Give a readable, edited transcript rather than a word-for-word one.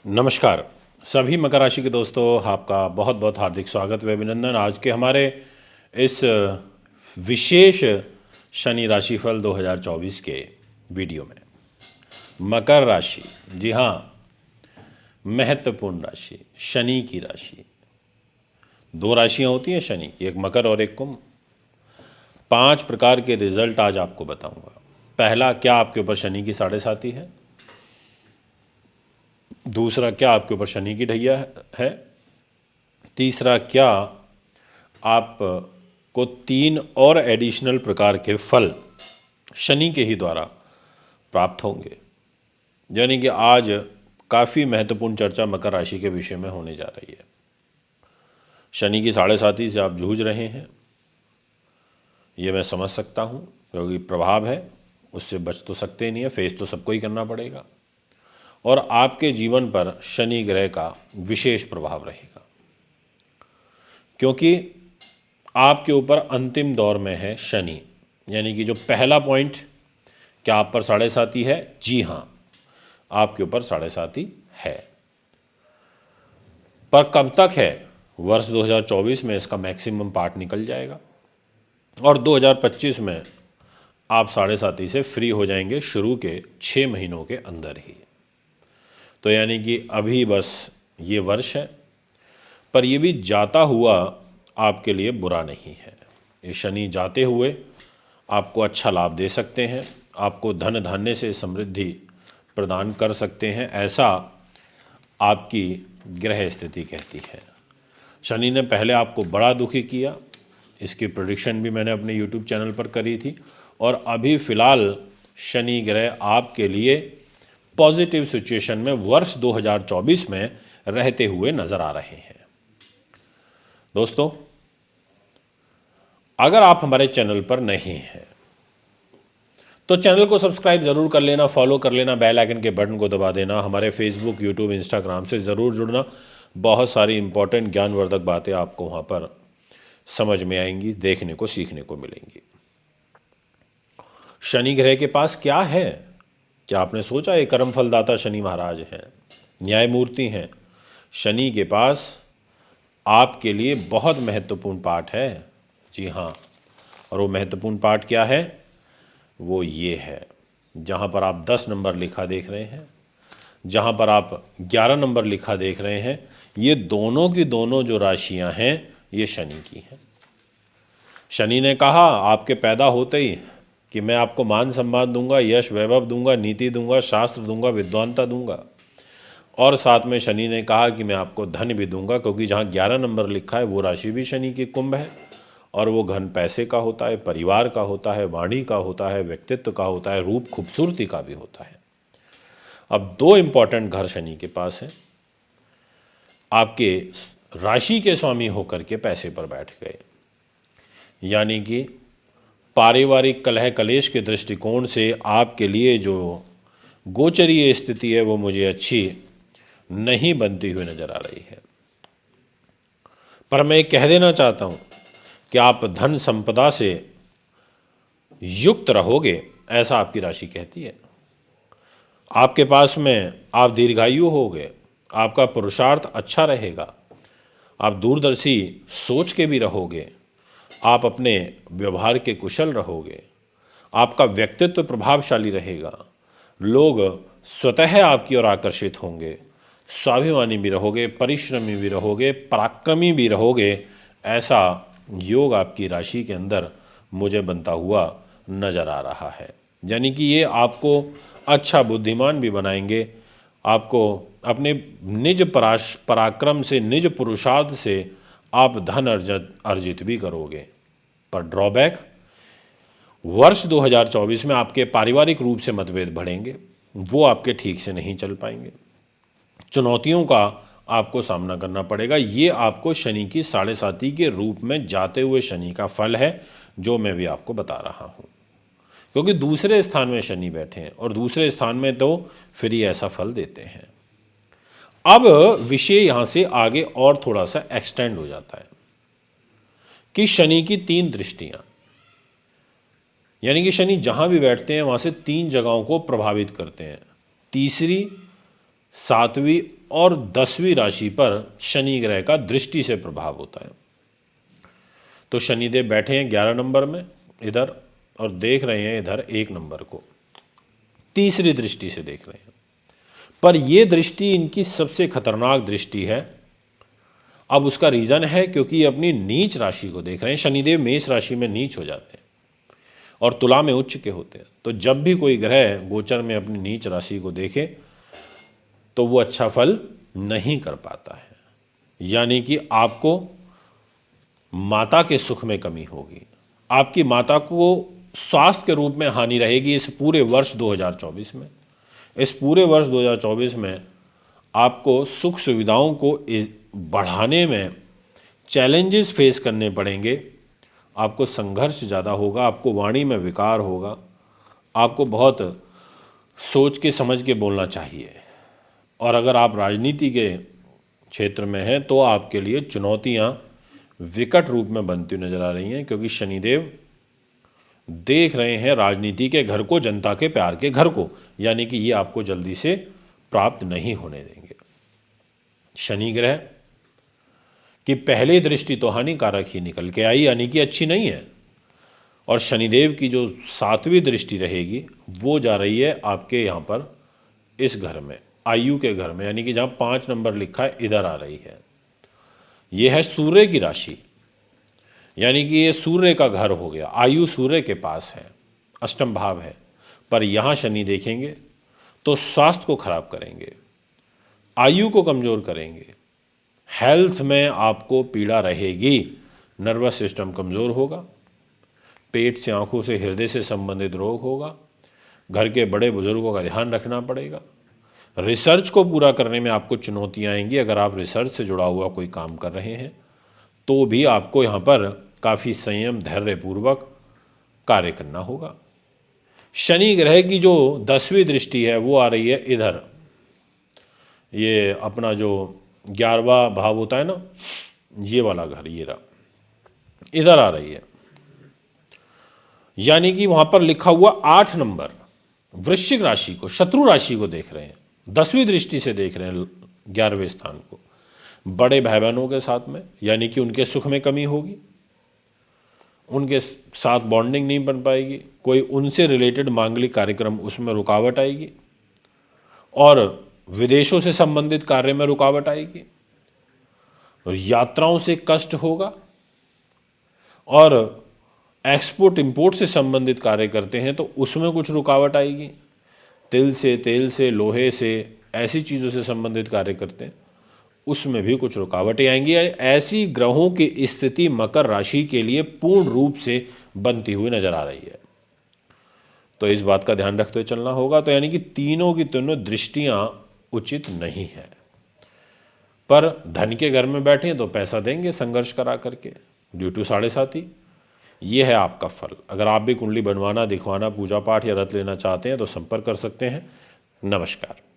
नमस्कार सभी मकर राशि के दोस्तों, आपका बहुत बहुत हार्दिक स्वागत व अभिनंदन। आज के हमारे इस विशेष शनि राशिफल 2024 के वीडियो में। मकर राशि, जी हाँ, महत्वपूर्ण राशि, शनि की राशि। दो राशियां होती हैं शनि की, एक मकर और एक कुंभ। 5 प्रकार के रिजल्ट आज आपको बताऊंगा। पहला, क्या आपके ऊपर शनि की साढ़े साती है। दूसरा, क्या आपके ऊपर शनि की ढैया है। तीसरा, क्या आपको 3 और एडिशनल प्रकार के फल शनि के ही द्वारा प्राप्त होंगे। यानी कि आज काफ़ी महत्वपूर्ण चर्चा मकर राशि के विषय में होने जा रही है। शनि की साढ़े साती से आप जूझ रहे हैं, ये मैं समझ सकता हूँ, क्योंकि प्रभाव है, उससे बच तो सकते नहीं है, फेस तो सबको ही करना पड़ेगा। और आपके जीवन पर शनि ग्रह का विशेष प्रभाव रहेगा, क्योंकि आपके ऊपर अंतिम दौर में है शनि। यानी कि जो पहला पॉइंट, क्या आप पर साढ़े साती है? जी हाँ, आपके ऊपर साढ़े साती है। पर कब तक है? वर्ष 2024 में इसका मैक्सिमम पार्ट निकल जाएगा और 2025 में आप साढ़े साती से फ्री हो जाएंगे, शुरू के 6 महीनों के अंदर ही। तो यानी कि अभी बस ये वर्ष है, पर ये भी जाता हुआ आपके लिए बुरा नहीं है। ये शनि जाते हुए आपको अच्छा लाभ दे सकते हैं, आपको धन धान्य से समृद्धि प्रदान कर सकते हैं, ऐसा आपकी ग्रह स्थिति कहती है। शनि ने पहले आपको बड़ा दुखी किया, इसकी प्रेडिक्शन भी मैंने अपने यूट्यूब चैनल पर करी थी। और अभी फ़िलहाल शनि ग्रह आपके लिए पॉजिटिव सिचुएशन में वर्ष 2024 में रहते हुए नज़र आ रहे हैं। दोस्तों, अगर आप हमारे चैनल पर नहीं हैं तो चैनल को सब्सक्राइब ज़रूर कर लेना, फॉलो कर लेना, बेल आइकन के बटन को दबा देना, हमारे फेसबुक, यूट्यूब, इंस्टाग्राम से ज़रूर जुड़ना। बहुत सारी इंपॉर्टेंट ज्ञानवर्धक बातें आपको वहाँ पर समझ में आएंगी, देखने को, सीखने को मिलेंगी। शनि ग्रह के पास क्या है? क्या आपने सोचा? ये कर्म फलदाता शनि महाराज हैं, न्यायमूर्ति हैं। शनि के पास आपके लिए बहुत महत्वपूर्ण पाठ है। जी हाँ, और वो महत्वपूर्ण पाठ क्या है? वो ये है, जहाँ पर आप 10 नंबर लिखा देख रहे हैं, जहाँ पर आप 11 नंबर लिखा देख रहे हैं, ये दोनों की दोनों जो राशियाँ हैं, ये शनि की हैं। शनि ने कहा आपके पैदा होते ही कि मैं आपको मान सम्मान दूंगा, यश वैभव दूंगा, नीति दूंगा, शास्त्र दूंगा, विद्वानता दूंगा। और साथ में शनि ने कहा कि मैं आपको धन भी दूंगा, क्योंकि जहाँ 11 नंबर लिखा है वो राशि भी शनि की कुंभ है, और वो घन पैसे का होता है, परिवार का होता है, वाणी का होता है, व्यक्तित्व का होता है, रूप खूबसूरती का भी होता है। अब 2 इंपॉर्टेंट घर शनि के पास हैं, आपके राशि के स्वामी होकर के पैसे पर बैठ गए। यानी कि पारिवारिक कलह कलेश के दृष्टिकोण से आपके लिए जो गोचरीय स्थिति है वो मुझे अच्छी नहीं बनती हुई नजर आ रही है। पर मैं कह देना चाहता हूं कि आप धन संपदा से युक्त रहोगे, ऐसा आपकी राशि कहती है। आपके पास में आप दीर्घायु होगे, आपका पुरुषार्थ अच्छा रहेगा, आप दूरदर्शी सोच के भी रहोगे, आप अपने व्यवहार के कुशल रहोगे, आपका व्यक्तित्व प्रभावशाली रहेगा, लोग स्वतः आपकी ओर आकर्षित होंगे, स्वाभिमानी भी रहोगे, परिश्रमी भी रहोगे, पराक्रमी भी रहोगे। ऐसा योग आपकी राशि के अंदर मुझे बनता हुआ नजर आ रहा है। यानी कि ये आपको अच्छा बुद्धिमान भी बनाएंगे, आपको अपने निज पराक्रम से, निज पुरुषार्थ से आप धन अर्जित भी करोगे। पर ड्रॉबैक, वर्ष 2024 में आपके पारिवारिक रूप से मतभेद बढ़ेंगे, वो आपके ठीक से नहीं चल पाएंगे, चुनौतियों का आपको सामना करना पड़ेगा। ये आपको शनि की साढ़े साती के रूप में जाते हुए शनि का फल है, जो मैं भी आपको बता रहा हूँ, क्योंकि दूसरे स्थान में शनि बैठे हैं और दूसरे स्थान में तो फिर ये ऐसा फल देते हैं। अब विषय यहाँ से आगे और थोड़ा सा एक्सटेंड हो जाता है कि शनि की 3 दृष्टियाँ, यानी कि शनि जहाँ भी बैठते हैं वहाँ से 3 जगहों को प्रभावित करते हैं, तीसरी, 7वीं और 10वीं राशि पर शनि ग्रह का दृष्टि से प्रभाव होता है। तो शनिदेव बैठे हैं 11 नंबर में इधर और देख रहे हैं इधर 1 नंबर को, तीसरी दृष्टि से देख रहे हैं। पर यह दृष्टि इनकी सबसे खतरनाक दृष्टि है। अब उसका रीज़न है क्योंकि ये अपनी नीच राशि को देख रहे हैं। शनिदेव मेष राशि में नीच हो जाते हैं और तुला में उच्च के होते हैं। तो जब भी कोई ग्रह गोचर में अपनी नीच राशि को देखे तो वो अच्छा फल नहीं कर पाता है, यानी कि आपको माता के सुख में कमी होगी, आपकी माता को स्वास्थ्य के रूप में हानि रहेगी इस पूरे वर्ष 2024 में। इस पूरे वर्ष 2024 में आपको सुख सुविधाओं को बढ़ाने में चैलेंजेस फेस करने पड़ेंगे, आपको संघर्ष ज़्यादा होगा, आपको वाणी में विकार होगा, आपको बहुत सोच के समझ के बोलना चाहिए। और अगर आप राजनीति के क्षेत्र में हैं तो आपके लिए चुनौतियां विकट रूप में बनती नजर आ रही हैं, क्योंकि शनिदेव देख रहे हैं राजनीति के घर को, जनता के प्यार के घर को, यानी कि ये आपको जल्दी से प्राप्त नहीं होने देंगे। शनि ग्रह की पहली दृष्टि तो हानिकारक ही निकल के आई, यानी कि अच्छी नहीं है। और शनिदेव की जो 7वीं दृष्टि रहेगी वो जा रही है आपके यहाँ पर इस घर में, आयु के घर में, यानी कि जहाँ 5 नंबर लिखा है इधर आ रही है। ये है सूर्य की राशि, यानी कि ये सूर्य का घर हो गया, आयु सूर्य के पास है, अष्टम भाव है। पर यहाँ शनि देखेंगे तो स्वास्थ्य को खराब करेंगे, आयु को कमज़ोर करेंगे, हेल्थ में आपको पीड़ा रहेगी, नर्वस सिस्टम कमज़ोर होगा, पेट से, आंखों से, हृदय से संबंधित रोग होगा, घर के बड़े बुजुर्गों का ध्यान रखना पड़ेगा। रिसर्च को पूरा करने में आपको चुनौतियाँ आएंगी। अगर आप रिसर्च से जुड़ा हुआ कोई काम कर रहे हैं तो भी आपको यहाँ पर काफ़ी संयम धैर्यपूर्वक कार्य करना होगा। शनि ग्रह की जो 10वीं दृष्टि है वो आ रही है इधर, ये अपना जो 11वां भाव होता है ना, ये वाला घर, ये रहा, इधर आ रही है, यानी कि वहां पर लिखा हुआ 8 नंबर वृश्चिक राशि को, शत्रु राशि को देख रहे हैं, 10वीं दृष्टि से देख रहे हैं 11वें स्थान को, बड़े भाई बहनों के साथ में, यानी कि उनके सुख में कमी होगी, उनके साथ बॉन्डिंग नहीं बन पाएगी, कोई उनसे रिलेटेड मांगलिक कार्यक्रम उसमें रुकावट आएगी, और विदेशों से संबंधित कार्य में रुकावट आएगी, और यात्राओं से कष्ट होगा, और एक्सपोर्ट इंपोर्ट से संबंधित कार्य करते हैं तो उसमें कुछ रुकावट आएगी, तिल से, तेल से, लोहे से, ऐसी चीज़ों से संबंधित कार्य करते हैं उसमें भी कुछ रुकावटें आएंगी। ऐसी ग्रहों की स्थिति मकर राशि के लिए पूर्ण रूप से बनती हुई नजर आ रही है। तो इस बात का ध्यान रखते हुए चलना होगा। तो यानी कि तीनों की तीनों दृष्टियां उचित नहीं है। पर धन के घर में बैठे तो पैसा देंगे संघर्ष करा करके, ड्यू टू 7.5। ये है आपका फल। अगर आप भी कुंडली बनवाना, दिखवाना, पूजा पाठ या रत लेना चाहते हैं तो संपर्क कर सकते हैं। नमस्कार।